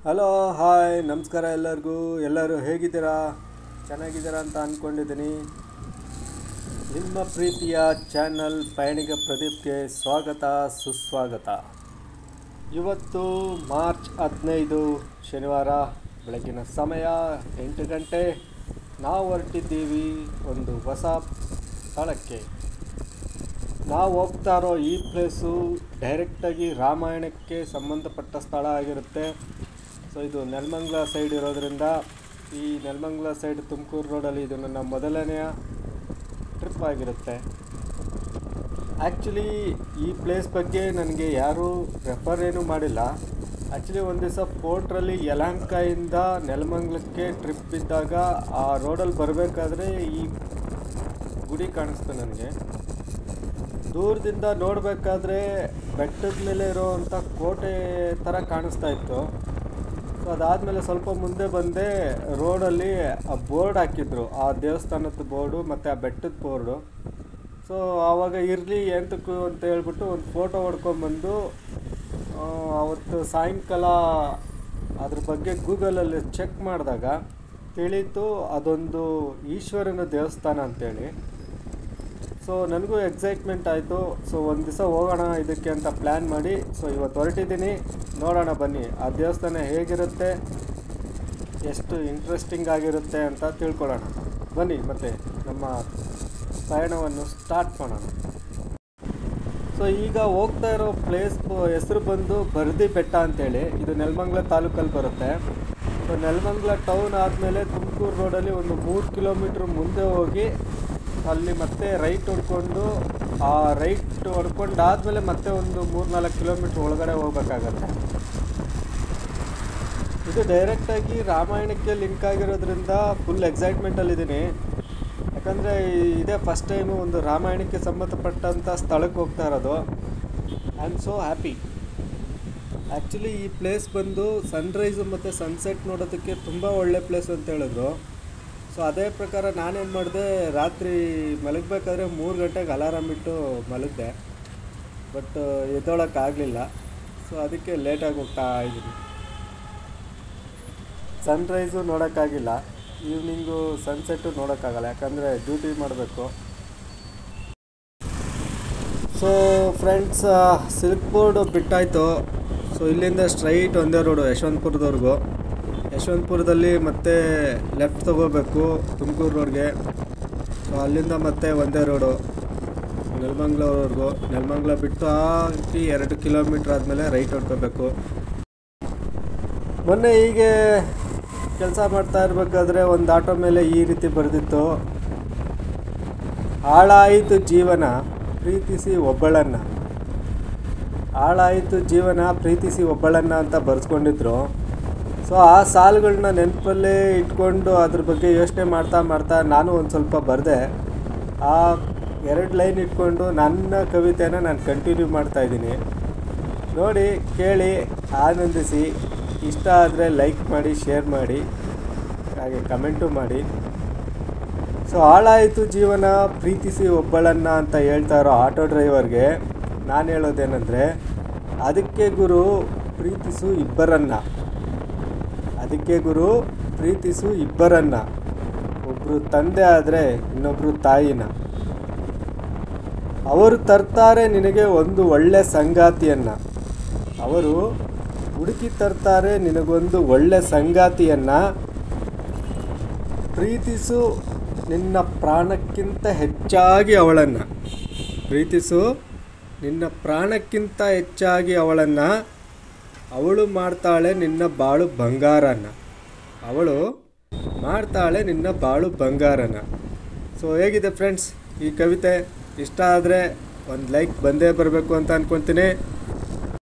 Hello hi ನಮಸ್ಕಾರ ಎಲ್ಲರಿಗೂ. ಎಲ್ಲರೂ ಹೇಗಿದ್ದೀರಾ? ಚೆನ್ನಾಗಿದ್ದೀರಾ ಅಂತ ಅಂದ್ಕೊಂಡಿದ್ದೀನಿ. ನಿಮ್ಮ ಪ್ರೀತಿಯ ಚಾನಲ್ ಪಯಣಿಗ ಪ್ರದೀಪ್ಗೆ ಸ್ವಾಗತ ಸುಸ್ವಾಗತ. ಇವತ್ತು ಮಾರ್ಚ್ 15 ಶನಿವಾರ ಬೆಳಗಿನ ಸಮಯ 8 ಗಂಟೆ. ನಾವು ಹೊರಟಿದ್ದೀವಿ ಒಂದು ಹೊಸ ಸ್ಥಳಕ್ಕೆ. ನಾವು ಹೋಗ್ತಾ ಇರೋ ಈ ಪ್ಲೇಸು ಡೈರೆಕ್ಟಾಗಿ ರಾಮಾಯಣಕ್ಕೆ ಸಂಬಂಧಪಟ್ಟ ಸ್ಥಳ ಆಗಿರುತ್ತೆ. ಸೊ ಇದು ನೆಲಮಂಗಲ ಸೈಡ್ ಇರೋದರಿಂದ ಈ ನೆಲಮಂಗಲ ಸೈಡ್ ತುಮಕೂರು ರೋಡಲ್ಲಿ ಇದು ನನ್ನ ಮೊದಲನೆಯ ಟ್ರಿಪ್ ಆಗಿರುತ್ತೆ. ಆ್ಯಕ್ಚುಲಿ ಈ ಪ್ಲೇಸ್ ಬಗ್ಗೆ ನನಗೆ ಯಾರೂ ರೆಫರ್ ಏನೂ ಮಾಡಿಲ್ಲ. ಆ್ಯಕ್ಚುಲಿ ಒಂದು ದಿವಸ ಪೋರ್ಟ್ರಲ್ಲಿ ಯಲಹಂಕದಿಂದ ನೆಲಮಂಗಲಕ್ಕೆ ಟ್ರಿಪ್ ಇದ್ದಾಗ ಆ ರೋಡಲ್ಲಿ ಬರಬೇಕಾದ್ರೆ ಈ ಗುಡಿ ಕಾಣಿಸ್ತು ನನಗೆ. ದೂರದಿಂದ ನೋಡಬೇಕಾದ್ರೆ ಬೆಟ್ಟದ ಮೇಲೆ ಇರೋವಂಥ ಕೋಟೆ ಥರ ಕಾಣಿಸ್ತಾ ಇತ್ತು. ಸೊ ಅದಾದಮೇಲೆ ಸ್ವಲ್ಪ ಮುಂದೆ ಬಂದೆ, ರೋಡಲ್ಲಿ ಆ ಬೋರ್ಡ್ ಹಾಕಿದ್ರು, ಆ ದೇವಸ್ಥಾನದ ಬೋರ್ಡು ಮತ್ತು ಆ ಬೆಟ್ಟದ ಬೋರ್ಡು. ಸೊ ಆವಾಗ ಇರಲಿ ಎಂತಕ್ಕೂ ಅಂತ ಹೇಳ್ಬಿಟ್ಟು ಒಂದು ಫೋಟೋ ಹೊಡ್ಕೊಂಬಂದು ಅವತ್ತು ಸಾಯಂಕಾಲ ಅದ್ರ ಬಗ್ಗೆ ಗೂಗಲಲ್ಲಿ ಚೆಕ್ ಮಾಡಿದಾಗ ತಿಳಿತು ಅದೊಂದು ಈಶ್ವರನ ದೇವಸ್ಥಾನ ಅಂತೇಳಿ. ಸೊ ನನಗೂ ಎಕ್ಸೈಟ್ಮೆಂಟ್ ಆಯಿತು. ಸೊ ಒಂದು ದಿವಸ ಹೋಗೋಣ ಇದಕ್ಕೆ ಅಂತ ಪ್ಲ್ಯಾನ್ ಮಾಡಿ ಸೊ ಇವತ್ತು ಹೊರಟಿದ್ದೀನಿ. ನೋಡೋಣ ಬನ್ನಿ ಆ ದೇವಸ್ಥಾನ ಹೇಗಿರುತ್ತೆ, ಎಷ್ಟು ಇಂಟ್ರೆಸ್ಟಿಂಗ್ ಆಗಿರುತ್ತೆ ಅಂತ ತಿಳ್ಕೊಳ್ಳೋಣ. ಬನ್ನಿ ಮತ್ತು ನಮ್ಮ ಪಯಣವನ್ನು ಸ್ಟಾರ್ಟ್ ಮಾಡೋಣ. ಸೊ ಈಗ ಹೋಗ್ತಾ ಇರೋ ಪ್ಲೇಸ್ ಹೆಸರು ಬಂದು ಬರ್ದಿ ಬೆಟ್ಟ ಅಂತೇಳಿ. ಇದು ನೆಲಮಂಗಲ ತಾಲೂಕಲ್ಲಿ ಬರುತ್ತೆ. ಸೊ ನೆಲಮಂಗಲ ಟೌನ್ ಆದಮೇಲೆ ತುಮಕೂರು ರೋಡಲ್ಲಿ ಒಂದು 3 ಕಿಲೋಮೀಟ್ರ್ ಮುಂದೆ ಹೋಗಿ ಅಲ್ಲಿ ಮತ್ತೆ ರೈಟ್ ಹೊಡ್ಕೊಂಡು ಆ ರೈಟ್ ಹೊಡ್ಕೊಂಡಾದಮೇಲೆ ಮತ್ತೆ ಒಂದು 3-4 ಕಿಲೋಮೀಟ್ರ್ ಒಳಗಡೆ ಹೋಗ್ಬೇಕಾಗತ್ತೆ. ಇದು ಡೈರೆಕ್ಟಾಗಿ ರಾಮಾಯಣಕ್ಕೆ ಲಿಂಕ್ ಆಗಿರೋದ್ರಿಂದ ಫುಲ್ ಎಕ್ಸೈಟ್ಮೆಂಟಲ್ಲಿದ್ದೀನಿ. ಯಾಕಂದರೆ ಇದೇ ಫಸ್ಟ್ ಟೈಮು ಒಂದು ರಾಮಾಯಣಕ್ಕೆ ಸಂಬಂಧಪಟ್ಟಂಥ ಸ್ಥಳಕ್ಕೆ ಹೋಗ್ತಾ ಇರೋದು. I am so happy. Actually ಈ ಪ್ಲೇಸ್ ಬಂದು ಸನ್ರೈಸು ಮತ್ತು ಸನ್ಸೆಟ್ ನೋಡೋದಕ್ಕೆ ತುಂಬ ಒಳ್ಳೆ ಪ್ಲೇಸ್ ಅಂತ ಹೇಳಿದ್ರು. ಸೊ ಅದೇ ಪ್ರಕಾರ ನಾನೇನು ಮಾಡಿದೆ, ರಾತ್ರಿ ಮಲಗಬೇಕಾದ್ರೆ 3 ಗಂಟೆಗೆ ಅಲಾರಾಮ್ ಇಟ್ಟು ಮಲಗಿದೆ. ಬಟ್ ಎದ್ದೊಳಕ್ಕಾಗಲಿಲ್ಲ. ಸೊ ಅದಕ್ಕೆ ಲೇಟಾಗಿ ಹೋಗ್ತಾ ಇದ್ದೀನಿ. ಸನ್ರೈಸು ನೋಡೋಕ್ಕಾಗಿಲ್ಲ, ಈವ್ನಿಂಗು ಸನ್ಸೆಟ್ಟು ನೋಡೋಕ್ಕಾಗಲ್ಲ, ಯಾಕಂದರೆ ಡ್ಯೂಟಿ ಮಾಡಬೇಕು. ಸೊ ಫ್ರೆಂಡ್ಸ್, ಸಿಲ್ಕ್ ಬೋರ್ಡು ಬಿಟ್ಟಾಯಿತು. ಸೊ ಇಲ್ಲಿಂದ ಸ್ಟ್ರೈಟ್ ಒಂದೇ ರೋಡು ಯಶವಂತಪುರದವರೆಗೂ. ಯಶವಂತಪುರದಲ್ಲಿ ಮತ್ತೆ ಲೆಫ್ಟ್ ತೊಗೋಬೇಕು ತುಮಕೂರು ರೋಡ್ಗೆ. ಸೊ ಅಲ್ಲಿಂದ ಮತ್ತೆ ಒಂದೇ ರೋಡು ನೆಲಮಂಗಲವರೆಗೂ. ನೆಲಮಂಗಲ ಬಿಟ್ಟು ಹಾಕಿ 2 ಕಿಲೋಮೀಟ್ರ್ ಆದಮೇಲೆ ರೈಟ್ ಹೊಡ್ಕೋಬೇಕು. ಮೊನ್ನೆ ಹೀಗೆ ಕೆಲಸ ಮಾಡ್ತಾ ಇರಬೇಕಾದ್ರೆ ಒಂದು ಆಟೋ ಮೇಲೆ ಈ ರೀತಿ ಬರೆದಿತ್ತು, ಹಾಳಾಯಿತು ಜೀವನ ಪ್ರೀತಿಸಿ ಒಬ್ಬಳನ್ನು. ಹಾಳಾಯಿತು ಜೀವನ ಪ್ರೀತಿಸಿ ಒಬ್ಬಳನ್ನು ಅಂತ ಬರೆಸ್ಕೊಂಡಿದ್ರು. ಸೊ ಆ ಸಾಲುಗಳನ್ನ ನೆನಪಲ್ಲೇ ಇಟ್ಕೊಂಡು ಅದ್ರ ಬಗ್ಗೆ ಯೋಚನೆ ಮಾಡ್ತಾ ನಾನು ಒಂದು ಸ್ವಲ್ಪ ಬರೆದೆ. ಆ 2 ಲೈನ್ ಇಟ್ಕೊಂಡು ನನ್ನ ಕವಿತೆನ ನಾನು ಕಂಟಿನ್ಯೂ ಮಾಡ್ತಾಯಿದ್ದೀನಿ. ನೋಡಿ, ಕೇಳಿ, ಆನಂದಿಸಿ. ಇಷ್ಟ ಆದರೆ ಲೈಕ್ ಮಾಡಿ, ಶೇರ್ ಮಾಡಿ, ಹಾಗೆ ಕಮೆಂಟು ಮಾಡಿ. ಸೊ ಹಾಳಾಯಿತು ಜೀವನ ಪ್ರೀತಿಸಿ ಒಬ್ಬಳನ್ನು ಅಂತ ಹೇಳ್ತಾ ಇರೋ ಆಟೋ ಡ್ರೈವರ್ಗೆ ನಾನು ಹೇಳೋದೇನೆಂದರೆ, ಅದಕ್ಕೆ ಗುರು ಪ್ರೀತಿಸು ಇಬ್ಬರನ್ನು. ಅದಕ್ಕೆ ಗುರು ಪ್ರೀತಿಸು ಇಬ್ಬರನ್ನು. ಒಬ್ಬರು ತಂದೆ ಆದರೆ ಇನ್ನೊಬ್ಬರು ತಾಯಿನ. ಅವರು ತರ್ತಾರೆ ನಿನಗೆ ಒಂದು ಒಳ್ಳೆ ಸಂಗಾತಿಯನ್ನು. ಅವರು ಹುಡುಕಿ ತರ್ತಾರೆ ನಿನಗೊಂದು ಒಳ್ಳೆ ಸಂಗಾತಿಯನ್ನು. ಪ್ರೀತಿಸು ನಿನ್ನ ಪ್ರಾಣಕ್ಕಿಂತ ಹೆಚ್ಚಾಗಿ ಅವಳನ್ನು. ಪ್ರೀತಿಸು ನಿನ್ನ ಪ್ರಾಣಕ್ಕಿಂತ ಹೆಚ್ಚಾಗಿ ಅವಳನ್ನು. ಅವಳು ಮಾಡ್ತಾಳೆ ನಿನ್ನ ಬಾಳು ಬಂಗಾರನ. ಅವಳು ಮಾಡ್ತಾಳೆ ನಿನ್ನ ಬಾಳು ಬಂಗಾರನ. ಸೊ ಹೇಗಿದೆ ಫ್ರೆಂಡ್ಸ್ ಈ ಕವಿತೆ? ಇಷ್ಟ ಆದರೆ ಒಂದು ಲೈಕ್ ಬಂದೇ ಬರಬೇಕು ಅಂತ ಅಂದ್ಕೊತೀನಿ.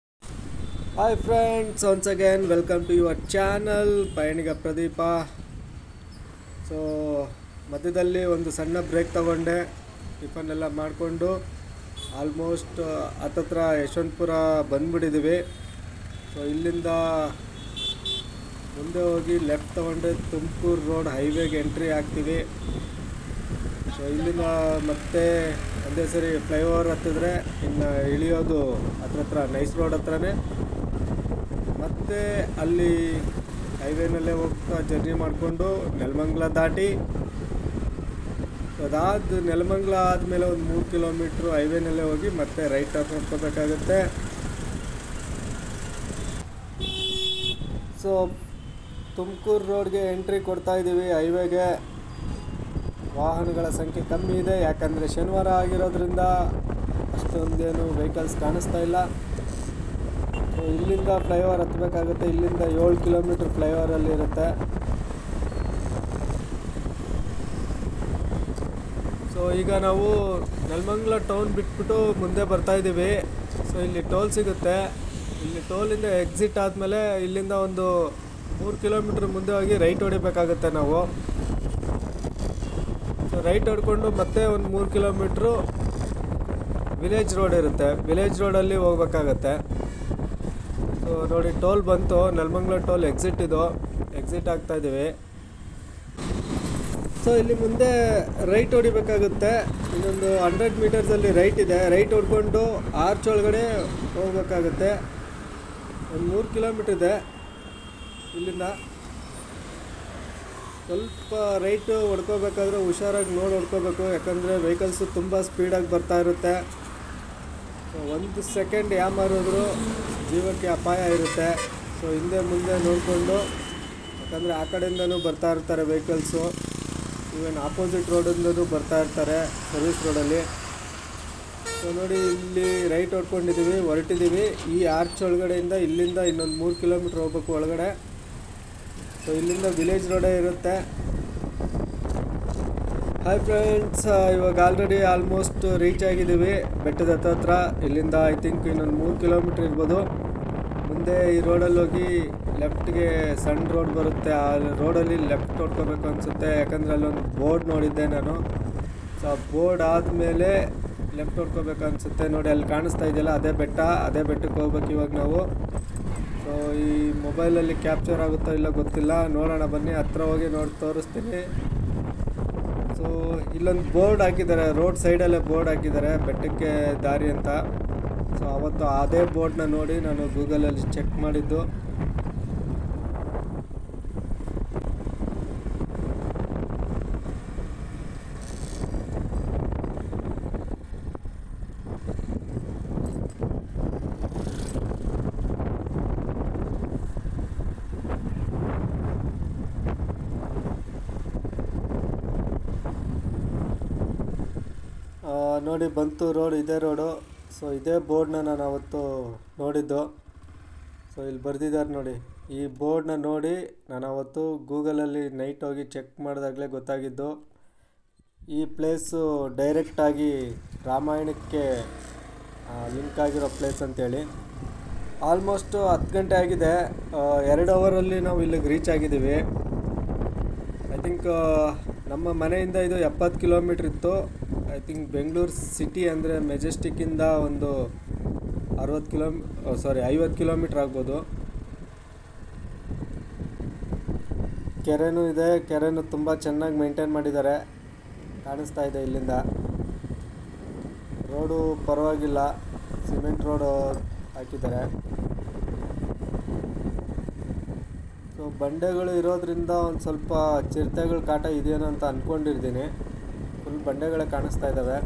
Hi friends, once again welcome to your channel Payaniga Pradeepa. So ಮಧ್ಯದಲ್ಲಿ ಒಂದು ಸಣ್ಣ ಬ್ರೇಕ್ ತಗೊಂಡೆ, ಟಿಫನ್ ಎಲ್ಲ ಮಾಡಿಕೊಂಡು ಆಲ್ಮೋಸ್ಟ್ ಹತ್ತತ್ರ ಯಶವಂತಪುರ ಬಂದುಬಿಟ್ಟಿದ್ದೀವಿ. ಸೊ ಇಲ್ಲಿಂದ ಮುಂದೆ ಹೋಗಿ ಲೆಫ್ಟ್ ತೊಗೊಂಡ್ರೆ ತುಮಕೂರು ರೋಡ್ ಹೈವೇಗೆ ಎಂಟ್ರಿ ಆಗ್ತೀವಿ. ಸೊ ಇಲ್ಲಿಂದ ಮತ್ತೆ ಒಂದೇ ಸರಿ ಫ್ಲೈಓವರ್ ಹತ್ತಿದ್ರೆ ಇನ್ನು ಇಳಿಯೋದು ಹತ್ರ ನೈಸ್ ರೋಡ್ ಹತ್ರನೇ. ಮತ್ತು ಮತ್ತು ಅಲ್ಲಿ ಹೈವೇನಲ್ಲೇ ಹೋಗ್ತಾ ಜರ್ನಿ ಮಾಡಿಕೊಂಡು ನೆಲಮಂಗಲ ದಾಟಿ, ಅದಾದ ನೆಲಮಂಗಲ ಆದಮೇಲೆ ಒಂದು 3 ಕಿಲೋಮೀಟ್ರು ಹೈವೇನಲ್ಲೇ ಹೋಗಿ ಮತ್ತೆ ರೈಟ್ ಟರ್ನ್ ಮಾಡ್ಕೋಬೇಕಾಗುತ್ತೆ. ಸೊ ತುಮಕೂರು ರೋಡ್ಗೆ ಎಂಟ್ರಿ ಕೊಡ್ತಾಯಿದ್ದೀವಿ. ಹೈವೇಗೆ ವಾಹನಗಳ ಸಂಖ್ಯೆ ಕಮ್ಮಿ ಇದೆ, ಯಾಕಂದರೆ ಶನಿವಾರ ಆಗಿರೋದ್ರಿಂದ ಅಷ್ಟೊಂದೇನು ವೆಹಿಕಲ್ಸ್ ಕಾಣಿಸ್ತಾ ಇಲ್ಲ. ಸೊ ಇಲ್ಲಿಂದ ಫ್ಲೈಓವರ್ ಹತ್ತಬೇಕಾಗುತ್ತೆ. ಇಲ್ಲಿಂದ 7 ಕಿಲೋಮೀಟ್ರ್ ಫ್ಲೈಓವರಲ್ಲಿ ಇರುತ್ತೆ. ಸೊ ಈಗ ನಾವು ನೆಲಮಂಗಲ ಟೌನ್ ಬಿಟ್ಬಿಟ್ಟು ಮುಂದೆ ಬರ್ತಾಯಿದ್ದೀವಿ. ಸೊ ಇಲ್ಲಿ ಟೋಲ್ ಸಿಗುತ್ತೆ. ಇಲ್ಲಿ ಟೋಲಿಂದ ಎಕ್ಸಿಟ್ ಆದಮೇಲೆ ಇಲ್ಲಿಂದ ಒಂದು 3 ಕಿಲೋಮೀಟ್ರ್ ಮುಂದೆ ಹೋಗಿ ರೈಟ್ ಹೊಡಿಬೇಕಾಗುತ್ತೆ ನಾವು. ಸೊ ರೈಟ್ ಹೊಡ್ಕೊಂಡು ಮತ್ತೆ ಒಂದು 3 ಕಿಲೋಮೀಟ್ರು ವಿಲೇಜ್ ರೋಡ್ ಇರುತ್ತೆ. ವಿಲೇಜ್ ರೋಡಲ್ಲಿ ಹೋಗ್ಬೇಕಾಗತ್ತೆ. ಸೊ ನೋಡಿ, ಟೋಲ್ ಬಂತು. ನೆಲಮಂಗಲ ಟೋಲ್ ಎಕ್ಸಿಟ್ ಆಗ್ತಾಯಿದ್ದೀವಿ. ಸೊ ಇಲ್ಲಿ ಮುಂದೆ ರೈಟ್ ಹೊಡಿಬೇಕಾಗುತ್ತೆ. ಇನ್ನೊಂದು 100 ಮೀಟರ್ಸಲ್ಲಿ ರೈಟ್ ಇದೆ. ರೈಟ್ ಹೊಡ್ಕೊಂಡು ಆರ್ಚ್ ಒಳಗಡೆ ಹೋಗ್ಬೇಕಾಗುತ್ತೆ. ಒಂದು 3 ಕಿಲೋಮೀಟ್ರ್ ಇದೆ ಇಲ್ಲಿಂದ. ಸ್ವಲ್ಪ ರೈಟು ಹೊಡ್ಕೋಬೇಕಾದ್ರೆ ಹುಷಾರಾಗಿ ನೋಡಿ ಹೊಡ್ಕೋಬೇಕು, ಯಾಕಂದರೆ ವೆಹಿಕಲ್ಸು ತುಂಬ ಸ್ಪೀಡಾಗಿ ಬರ್ತಾ ಇರುತ್ತೆ. ಒಂದು ಸೆಕೆಂಡ್ ಯಾಮಾರಿದ್ರು ಜೀವಕ್ಕೆ ಅಪಾಯ ಇರುತ್ತೆ. ಸೊ ಹಿಂದೆ ಮುಂದೆ ನೋಡಿಕೊಂಡು, ಯಾಕಂದರೆ ಆ ಕಡೆಯಿಂದನೂ ಬರ್ತಾ ಇರ್ತಾರೆ ವೆಹಿಕಲ್ಸು. ಈವನ್ ಆಪೋಸಿಟ್ ರೋಡಿಂದನೂ ಬರ್ತಾ ಇರ್ತಾರೆ ಸರ್ವಿಸ್ ರೋಡಲ್ಲಿ. ಸೊ ನೋಡಿ, ಇಲ್ಲಿ ರೈಟ್ ಹೊರಟಿದ್ದೀವಿ. ಈ ಆರ್ಚ್ ಒಳಗಡೆಯಿಂದ ಇಲ್ಲಿಂದ ಇನ್ನೊಂದು 3 ಕಿಲೋಮೀಟ್ರ್ ಹೋಗ್ಬೇಕು ಒಳಗಡೆ. ಸೊ ಇಲ್ಲಿಂದ ವಿಲೇಜ್ ರೋಡೇ ಇರುತ್ತೆ. ಹಾಯ್ ಫ್ರೆಂಡ್ಸ್, ಇವಾಗ ಆಲ್ಮೋಸ್ಟ್ ರೀಚ್ ಆಗಿದ್ದೀವಿ ಬೆಟ್ಟದ ಹತ್ರ. ಇಲ್ಲಿಂದ ಐ ಥಿಂಕ್ ಇನ್ನೊಂದು 3 ಕಿಲೋಮೀಟ್ರ್ ಇರ್ಬೋದು. ಮುಂದೆ ಈ ರೋಡಲ್ಲಿ ಹೋಗಿ ಲೆಫ್ಟ್ಗೆ ಸಣ್ಣ ರೋಡ್ ಬರುತ್ತೆ. ಆ ರೋಡಲ್ಲಿ ಲೆಫ್ಟ್ ಹೊಡ್ಕೋಬೇಕು ಅನಿಸುತ್ತೆ, ಯಾಕಂದರೆ ಅಲ್ಲೊಂದು ಬೋರ್ಡ್ ನೋಡಿದ್ದೆ ನಾನು. ಸೊ ಆ ಬೋರ್ಡ್ ಆದಮೇಲೆ ಲೆಫ್ಟ್ ಹೊಡ್ಕೋಬೇಕು ಅನಿಸುತ್ತೆ. ನೋಡಿ, ಅಲ್ಲಿ ಕಾಣಿಸ್ತಾ ಇದೆಯಲ್ಲ, ಅದೇ ಬೆಟ್ಟಕ್ಕೆ ಹೋಗ್ಬೇಕು ಇವಾಗ ನಾವು. ಸೊ ಈ ಮೊಬೈಲಲ್ಲಿ ಕ್ಯಾಪ್ಚರ್ ಆಗುತ್ತೋ ಇಲ್ಲ ಗೊತ್ತಿಲ್ಲ, ನೋಡೋಣ ಬನ್ನಿ. ಹತ್ರ ಹೋಗಿ ತೋರಿಸ್ತೀನಿ. ಸೊ ಇಲ್ಲೊಂದು ಬೋರ್ಡ್ ಹಾಕಿದ್ದಾರೆ, ರೋಡ್ ಸೈಡಲ್ಲೇ ಬೋರ್ಡ್ ಹಾಕಿದ್ದಾರೆ, ಬೆಟ್ಟಕ್ಕೆ ದಾರಿ ಅಂತ. ಸೊ ಅವತ್ತು ಅದೇ ಬೋರ್ಡ್ನ ನೋಡಿ ನಾನು ಗೂಗಲಲ್ಲಿ ಚೆಕ್ ಮಾಡಿದ್ದು. ನೋಡಿ, ಬಂತು ರೋಡ್, ಇದೇ ರೋಡು. ಸೊ ಇದೇ ಬೋರ್ಡ್ನ ನಾನು ಅವತ್ತು ನೋಡಿದ್ದು. ಸೊ ಇಲ್ಲಿ ಬರೆದಿದ್ದಾರೆ ನೋಡಿ, ಈ ಬೋರ್ಡ್ನ ನೋಡಿ ನಾನು ಅವತ್ತು ಗೂಗಲಲ್ಲಿ ನೈಟ್ ಹೋಗಿ ಚೆಕ್ ಮಾಡಿದಾಗಲೇ ಗೊತ್ತಾಗಿದ್ದು ಈ ಪ್ಲೇಸು ಡೈರೆಕ್ಟಾಗಿ ರಾಮಾಯಣಕ್ಕೆ ಲಿಂಕ್ ಆಗಿರೋ ಪ್ಲೇಸ್ ಅಂತೇಳಿ. ಆಲ್ಮೋಸ್ಟು 10 ಗಂಟೆ ಆಗಿದೆ. 2 ಅವರಲ್ಲಿ ನಾವು ಇಲ್ಲಿಗೆ ರೀಚ್ ಆಗಿದ್ದೀವಿ. ಐ ಥಿಂಕ್ ನಮ್ಮ ಮನೆಯಿಂದ ಇದು 70 ಕಿಲೋಮೀಟ್ರ್ ಇತ್ತು. ಐ ಥಿಂಕ್ ಬೆಂಗಳೂರು ಸಿಟಿ ಅಂದರೆ ಮೆಜೆಸ್ಟಿಕ್ಕಿಂದ ಒಂದು 50 ಕಿಲೋಮೀಟ್ರ್ ಆಗ್ಬೋದು. ಕೆರೆನೂ ಇದೆ. ಕೆರೆನೂ ತುಂಬ ಚೆನ್ನಾಗಿ ಮೇಂಟೈನ್ ಮಾಡಿದ್ದಾರೆ, ಕಾಣಿಸ್ತಾ ಇದೆ ಇಲ್ಲಿಂದ. ರೋಡು ಪರವಾಗಿಲ್ಲ, ಸಿಮೆಂಟ್ ರೋಡು ಹಾಕಿದ್ದಾರೆ. ಸೊ ಬಂಡೆಗಳು ಇರೋದ್ರಿಂದ ಒಂದು ಸ್ವಲ್ಪ ಚಿರತೆಗಳ ಕಾಟ ಇದೆಯೇನೋ ಅಂತ ಅಂದ್ಕೊಂಡಿರ್ತೀನಿ. ಫುಲ್ ಬಂಡೆಗಳೇ ಕಾಣಿಸ್ತಾ ಇದ್ದಾವೆ.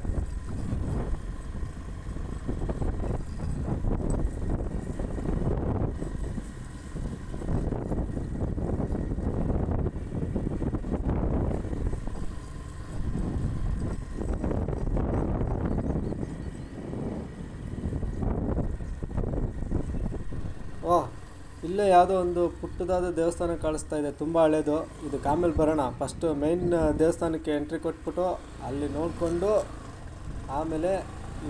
ಓಹ್, ಇಲ್ಲೇ ಯಾವುದೋ ಒಂದು ಪುಟ್ಟದಾದ ದೇವಸ್ಥಾನ ಕಾಣಿಸ್ತಾ ಇದೆ, ತುಂಬ ಹಳೇದು. ಇದಕ್ಕೆ ಆಮೇಲೆ ಬರೋಣ. ಫಸ್ಟು ಮೇನ್ ದೇವಸ್ಥಾನಕ್ಕೆ ಎಂಟ್ರಿ ಕೊಟ್ಬಿಟ್ಟು ಅಲ್ಲಿ ನೋಡಿಕೊಂಡು ಆಮೇಲೆ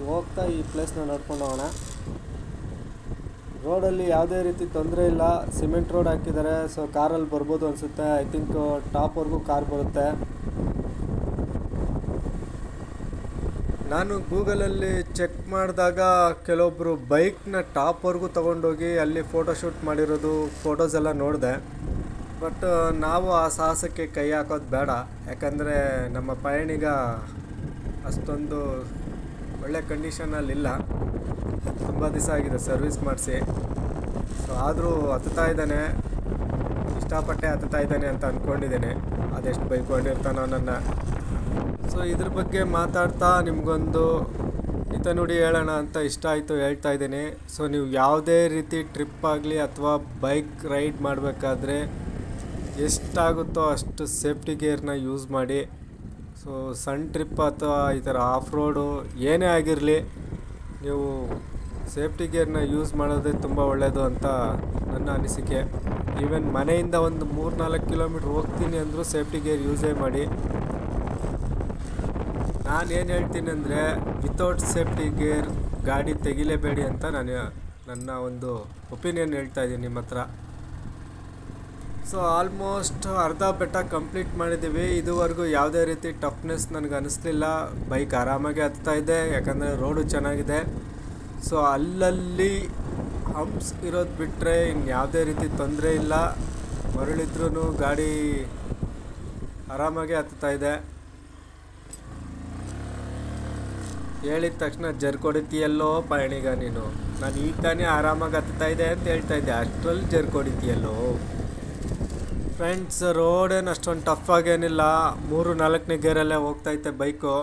ಹೋಗ್ತಾ ಈ ಪ್ಲೇಸ್ನ ನೋಡ್ಕೊಂಡು ಹೋಗೋಣ. ರೋಡಲ್ಲಿ ಯಾವುದೇ ರೀತಿ ತೊಂದರೆ ಇಲ್ಲ, ಸಿಮೆಂಟ್ ರೋಡ್ ಹಾಕಿದ್ದಾರೆ. ಸೊ ಕಾರಲ್ಲಿ ಬರ್ಬೋದು ಅನಿಸುತ್ತೆ. ಐ ಥಿಂಕ್ ಟಾಪ್ವರೆಗೂ ಕಾರ್ ಬರುತ್ತೆ. ನಾನು ಗೂಗಲಲ್ಲಿ ಚೆಕ್ ಮಾಡಿದಾಗ ಕೆಲವೊಬ್ಬರು ಬೈಕ್ನ ಟಾಪ್ವರೆಗೂ ತೊಗೊಂಡೋಗಿ ಅಲ್ಲಿ ಫೋಟೋಶೂಟ್ ಮಾಡಿರೋದು ಫೋಟೋಸ್ ಎಲ್ಲ ನೋಡಿದೆ. ಬಟ್ ನಾವು ಆ ಸಾಹಸಕ್ಕೆ ಕೈ ಹಾಕೋದು ಬೇಡ, ಯಾಕಂದರೆ ನಮ್ಮ ಪಯಣಿಗ ಅಷ್ಟೊಂದು ಒಳ್ಳೆ ಕಂಡೀಷನಲ್ಲಿಲ್ಲ. ತುಂಬ ದಿವಸ ಆಗಿದೆ ಸರ್ವಿಸ್ ಮಾಡಿಸಿ. ಸೊ ಸೊ ಆದರೂ ಹತ್ತುತ್ತಾ ಇದ್ದಾನೆ, ಇಷ್ಟಪಟ್ಟೆ ಹತ್ತುತ್ತಾ ಇದ್ದಾನೆ ಅಂತ ಅಂದ್ಕೊಂಡಿದ್ದೇನೆ. ಅದೆಷ್ಟು ಬೈಕೊಂಡಿರ್ತಾನೋ ನನ್ನ. ಸೊ ಇದ್ರ ಬಗ್ಗೆ ಮಾತಾಡ್ತಾ ನಿಮಗೊಂದು ಹಿತನುಡಿ ಹೇಳೋಣ ಅಂತ ಇಷ್ಟ ಆಯಿತು ಹೇಳ್ತಾ ಇದ್ದೀನಿ. ಸೊ ನೀವು ಯಾವುದೇ ರೀತಿ ಟ್ರಿಪ್ ಆಗಲಿ ಅಥವಾ ಬೈಕ್ ರೈಡ್ ಮಾಡಬೇಕಾದ್ರೆ ಎಷ್ಟಾಗುತ್ತೋ ಅಷ್ಟು ಸೇಫ್ಟಿ ಗೇರ್ನ ಯೂಸ್ ಮಾಡಿ. ಸೊ ಸಣ್ಣ ಟ್ರಿಪ್ ಅಥವಾ ಈ ಥರ ಆಫ್ ರೋಡು ಏನೇ ಆಗಿರಲಿ, ನೀವು ಸೇಫ್ಟಿ ಗೇರ್ನ ಯೂಸ್ ಮಾಡೋದೇ ತುಂಬ ಒಳ್ಳೆಯದು ಅಂತ ನನ್ನ ಅನಿಸಿಕೆ. ಈವನ್ ಮನೆಯಿಂದ ಒಂದು 3-4 ಕಿಲೋಮೀಟ್ರ್ ಹೋಗ್ತೀನಿ ಅಂದರೂ ಸೇಫ್ಟಿ ಗೇರ್ ಯೂಸೇ ಮಾಡಿ. ನಾನೇನು ಹೇಳ್ತೀನಿ ಅಂದರೆ, ವಿತೌಟ್ ಸೇಫ್ಟಿ ಗೇರ್ ಗಾಡಿ ತೆಗಿಲೇಬೇಡಿ ಅಂತ ನನ್ನ ಒಂದು ಒಪಿನಿಯನ್ ಹೇಳ್ತಾ ಇದ್ದೀನಿ ನಿಮ್ಮ ಹತ್ರ. ಸೊ ಆಲ್ಮೋಸ್ಟ್ ಅರ್ಧ ಬೆಟ್ಟ ಕಂಪ್ಲೀಟ್ ಮಾಡಿದ್ದೀವಿ. ಇದುವರೆಗೂ ಯಾವುದೇ ರೀತಿ ಟಫ್ನೆಸ್ ನನಗೆ ಅನ್ನಿಸ್ಲಿಲ್ಲ. ಬೈಕ್ ಆರಾಮಾಗಿ ಹತ್ತಾ ಇದೆ, ಯಾಕಂದರೆ ರೋಡು ಚೆನ್ನಾಗಿದೆ. ಸೊ ಅಲ್ಲಲ್ಲಿ ಹಂಪ್ಸ್ ಇರೋದು ಬಿಟ್ಟರೆ ಇನ್ಯಾವುದೇ ರೀತಿ ತೊಂದರೆ ಇಲ್ಲ. ಮರಳಿದ್ರೂ ಗಾಡಿ ಆರಾಮಾಗಿ ಹತ್ತಾ ಇದೆ. ಹೇಳಿದ ತಕ್ಷಣ ಜರ್ಕೊಡಿತೀಯಲ್ಲೋ ಪಯಣಿಗ ನೀನು, ನಾನು ಈಗ ತಾನೇ ಆರಾಮಾಗಿ ಹತ್ತಾ ಇದೆ ಅಂತ ಹೇಳ್ತಾ ಇದ್ದೆ, ಅಷ್ಟರಲ್ಲಿ ಜರ್ಕೊಡಿತೀಯಲ್ಲೋ. ಫ್ರೆಂಡ್ಸ್, ರೋಡೇನು ಅಷ್ಟೊಂದು ಟಫ್ ಆಗೇನಿಲ್ಲ, 3-4ನೇ ಗೇರಲ್ಲೇ ಹೋಗ್ತೈತೆ ಬೈಕು.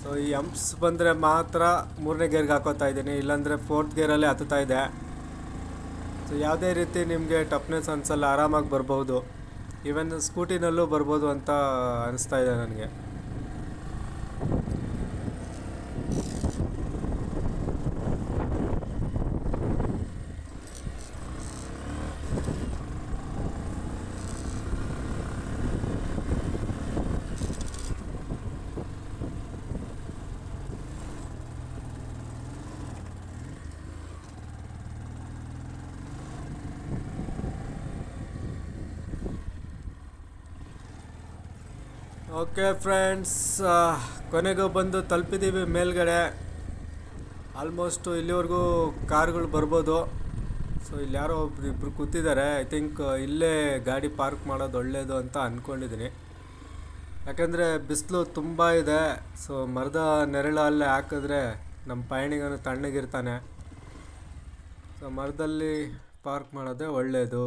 ಸೊ ಈ ಹಂಪ್ಸ್ ಬಂದರೆ ಮಾತ್ರ 3ನೇ ಗೇರ್ಗೆ ಹಾಕೋತಾ ಇದ್ದೀನಿ, ಇಲ್ಲಾಂದರೆ 4th ಗೇರಲ್ಲೇ ಹತ್ತುತ್ತಾ ಇದೆ. ಸೊ ಯಾವುದೇ ರೀತಿ ನಿಮಗೆ ಟಫ್ನೆಸ್ ಅನಿಸಲ್ಲ, ಆರಾಮಾಗಿ ಬರ್ಬೋದು. ಈವನ್ ಸ್ಕೂಟಿನಲ್ಲೂ ಬರ್ಬೋದು ಅಂತ ಅನಿಸ್ತಾ ಇದೆ ನನಗೆ. ಓಕೆ ಫ್ರೆಂಡ್ಸ್, ಕೊನೆಗೂ ಬಂದು ತಲುಪಿದ್ದೀವಿ ಮೇಲ್ಗಡೆ. ಆಲ್ಮೋಸ್ಟು ಇಲ್ಲಿವರೆಗೂ ಕಾರ್ಗಳು ಬರ್ಬೋದು. ಸೊ ಇಲ್ಲಿ ಯಾರೋ ಇಬ್ಬರು ಕೂತಿದ್ದಾರೆ. ಐ ಥಿಂಕ್ ಇಲ್ಲೇ ಗಾಡಿ ಪಾರ್ಕ್ ಮಾಡೋದು ಒಳ್ಳೆಯದು ಅಂತ ಅಂದ್ಕೊಂಡಿದ್ದೀನಿ. ಯಾಕಂದರೆ ಬಿಸಿಲು ತುಂಬ ಇದೆ. ಸೊ ಮರದ ನೆರಳಲ್ಲೇ ಹಾಕಿದ್ರೆ ನಮ್ಮ ಪಯಣಿಗನು ತಣ್ಣಗಿರ್ತಾನೆ. ಸೊ ಮರದಲ್ಲಿ ಪಾರ್ಕ್ ಮಾಡೋದೇ ಒಳ್ಳೆಯದು.